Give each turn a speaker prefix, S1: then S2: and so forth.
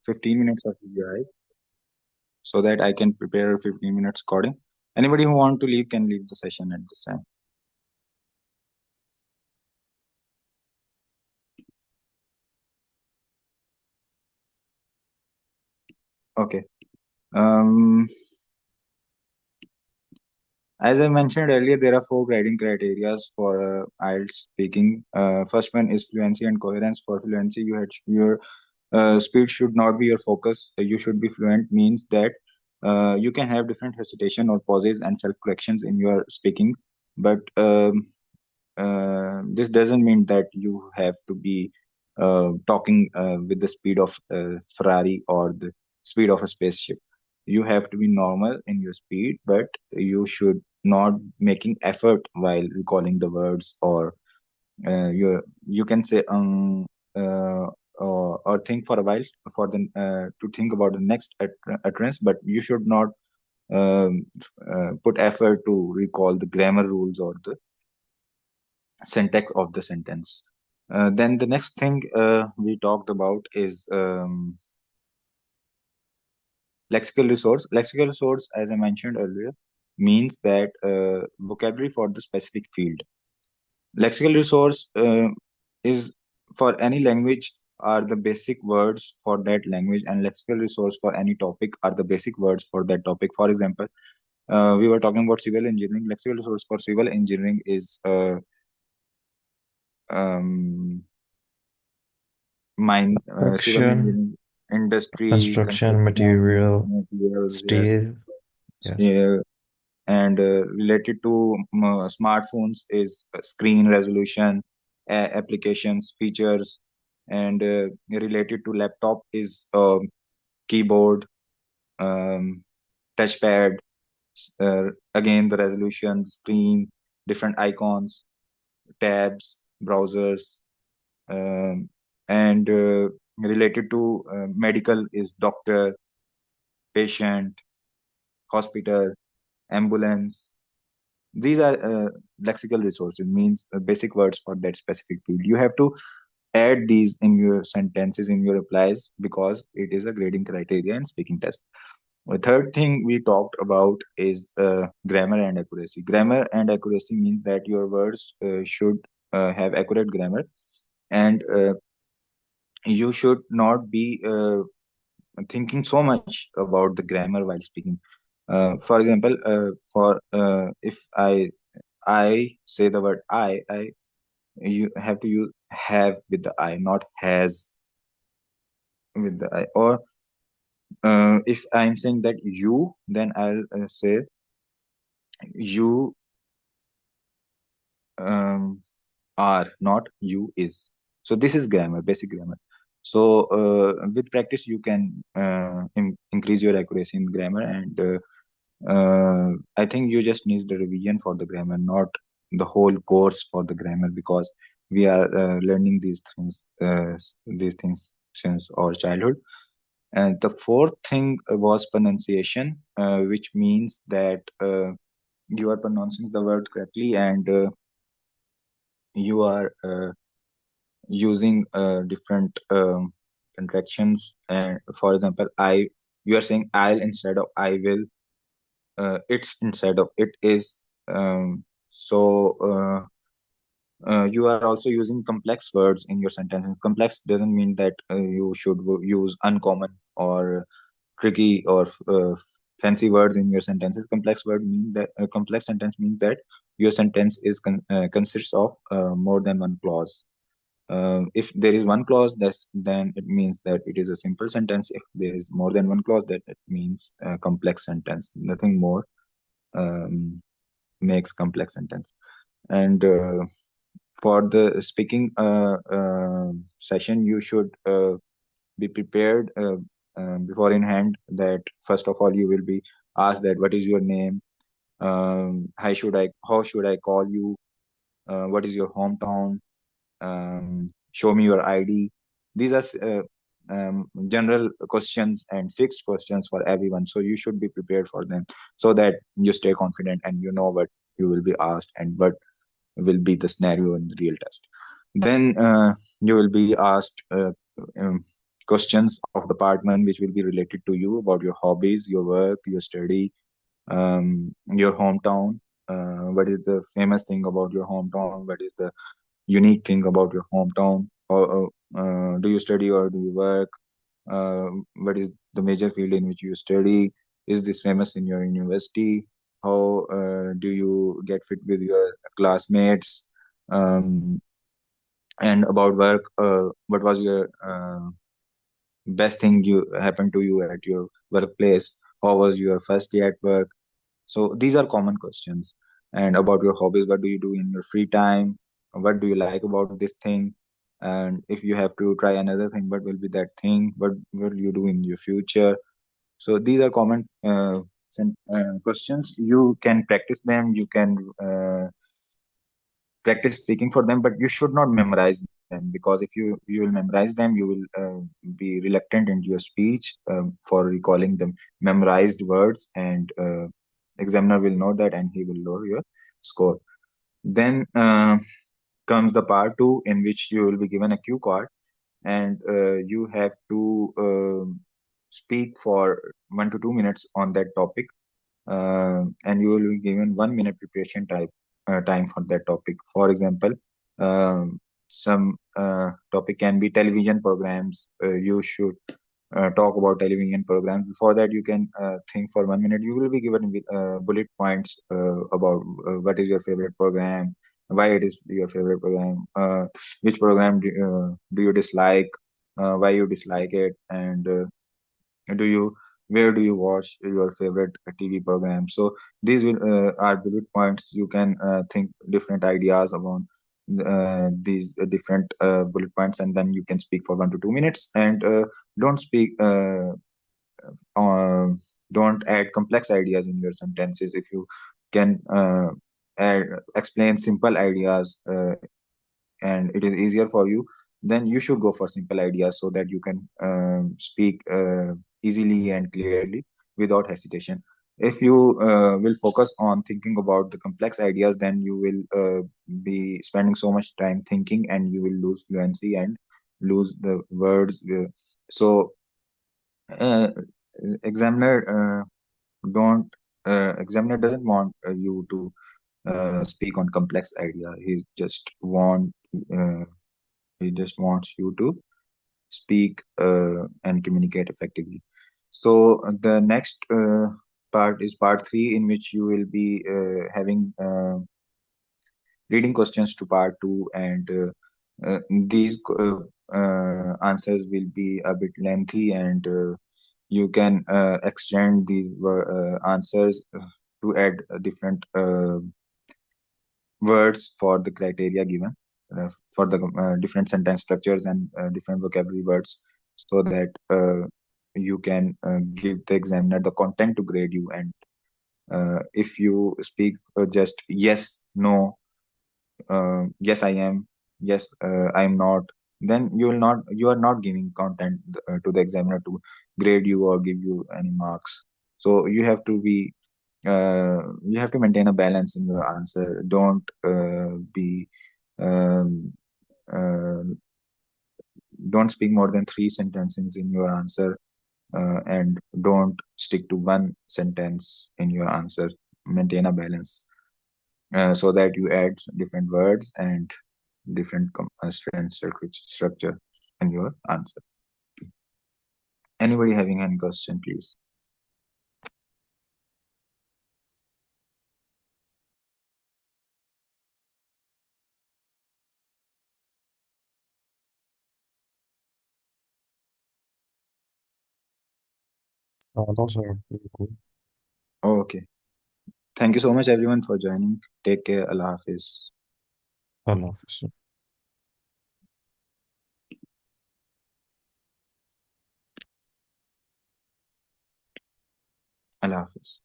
S1: 15 minutes of video, right? So that I can prepare 15 minutes coding. Anybody who want to leave can leave the session at this time. Okay. Um, as I mentioned earlier, there are four grading criteria for IELTS speaking. First one is fluency and coherence. For fluency, your speed should not be your focus. You should be fluent means that you can have different hesitation or pauses and self corrections in your speaking, but this doesn't mean that you have to be talking with the speed of Ferrari or the speed of a spaceship. You have to be normal in your speed, but you should not making effort while recalling the words, or you can say uh, or think for a while for the to think about the next utterance, but you should not put effort to recall the grammar rules or the syntax of the sentence. Then the next thing we talked about is lexical resource. Lexical resource, as I mentioned earlier, means that vocabulary for the specific field. Lexical resource is for any language are the basic words for that language, and lexical resource for any topic are the basic words for that topic. For example, we were talking about civil engineering. Lexical resource for civil engineering is um, mine, civil
S2: Construction,
S1: engineering, industry,
S2: construction
S1: construction,
S2: material,
S1: materials, yes,
S2: steel. Yes.
S1: yeah, and related to smartphones is screen resolution, applications, features, and related to laptop is keyboard, um, touchpad, again the resolution, screen, different icons, tabs, browsers, um, and related to medical is doctor, patient, hospital, ambulance. These are lexical resources, means basic words for that specific field. You have to add these in your sentences, in your replies, because it is a grading criteria and speaking test. The third thing we talked about is grammar and accuracy. Grammar and accuracy means that your words should have accurate grammar, and you should not be thinking so much about the grammar while speaking. For example, for if I say the word I, you have to use have with the I, not has with the I. Or if I'm saying that you, then I'll say you um, are, not you is. So this is grammar, basic grammar. So with practice, you can increase your accuracy in grammar, and I think you just need the revision for the grammar, not the whole course for the grammar, because we are learning these things since our childhood. And the fourth thing was pronunciation, which means that you are pronouncing the word correctly, and you are using different contractions. And for example, I, you are saying I'll instead of I will, it's instead of it is. So you are also using complex words in your sentences. Complex doesn't mean that you should use uncommon or tricky or fancy words in your sentences. Complex sentence means that your sentence is consists of more than one clause. If there is one clause, then it means that it is a simple sentence. If there is more than one clause, that it means a complex sentence. Nothing more um, makes complex sentence. And for the speaking session, you should be prepared before in hand, that first of all you will be asked that what is your name, how should I call you, what is your hometown, show me your ID. These are general questions and fixed questions for everyone, so you should be prepared for them, so that you stay confident and you know what you will be asked and what will be the scenario in the real test. Then you will be asked questions of the part one, which will be related to you about your hobbies, your work, your study, your hometown. What is the famous thing about your hometown? What is the unique thing about your hometown? Or do you study or do you work? What is the major field in which you study? Is this famous in your university? How do you get fit with your classmates? Um, and about work, what was your best thing you happened to you at your workplace? How was your first day at work? So these are common questions. And about your hobbies, what do you do in your free time? What do you like about this thing? And if you have to try another thing, what will be that thing? What will you do in your future? So these are common questions. You can practice them. You can practice speaking for them, but you should not memorize them, because if you will memorize them, you will be reluctant into your speech for recalling them memorized words, and examiner will know that and he will lower your score. Then comes the part two, in which you will be given a cue card, and you have to speak for 1 to 2 minutes on that topic, and you will be given 1 minute preparation time for that topic. For example, some topic can be television programs. You should talk about television programs. Before that, you can think for 1 minute. You will be given with bullet points about what is your favorite program, why it is your favorite program, which program do you dislike, why you dislike it, and do you where do you watch your favorite TV program. So these are bullet points. You can think different ideas about these different bullet points, and then you can speak for 1 to 2 minutes, and don't speak uh, don't add complex ideas in your sentences. If you can add explain simple ideas, and it is easier for you, then you should go for simple ideas, so that you can speak easily and clearly without hesitation. If you will focus on thinking about the complex ideas, then you will be spending so much time thinking, and you will lose fluency and lose the words. So uh, examiner don't examiner doesn't want you to speak on complex idea. Uh, he just wants you to speak and communicate effectively. So the next part is part three, in which you will be having reading questions to part two, and these answers will be a bit lengthy, and you can extend these answers to add different words for the criteria given, for the different sentence structures and different vocabulary words, so that you can give the examiner the content to grade you. And if you speak just yes, no, yes I am, yes I am not, then you are not giving content to the examiner to grade you or give you any marks. So you have to maintain a balance in your answer. Don't be um, uh, don't speak more than three sentences in your answer, and don't stick to one sentence in your answer. Maintain a balance, so that you add different words and different sentence structure in your answer. Anybody having any question, please?
S2: Those are pretty cool.
S1: Okay. Thank you so much, everyone, for joining. Take care. Allah Hafiz.
S2: I love it.
S1: Allah Hafiz.